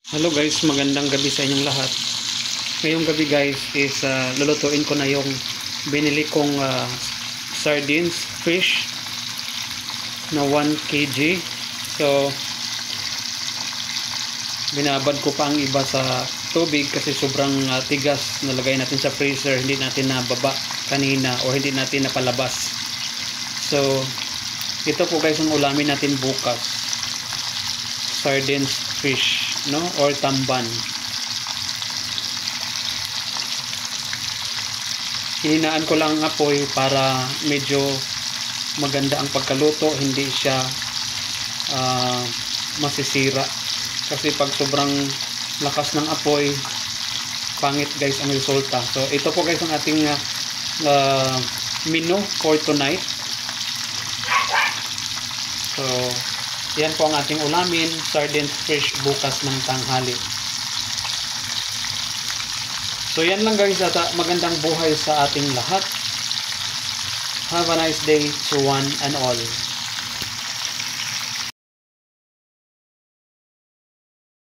Hello guys, magandang gabi sa inyong lahat. Ngayong gabi guys is lulutuin ko na yung binili kong sardines, fish na 1 kg. So binabad ko pa ang iba sa tubig kasi sobrang tigas. Nalagay natin sa freezer, hindi natin nababa kanina o hindi natin napalabas. So ito po guys ang ulamin natin bukas, sardines fish, no, or tamban. Hininaan ko lang ang apoy para medyo maganda ang pagkaluto, hindi siya masisira, kasi pag sobrang lakas ng apoy, pangit guys ang resulta. So ito po guys ang ating menu for tonight. So yan po ang ating ulamin, sardines fish bukas ng tanghali. So yan lang guys, at magandang buhay sa ating lahat. Have a nice day to one and all.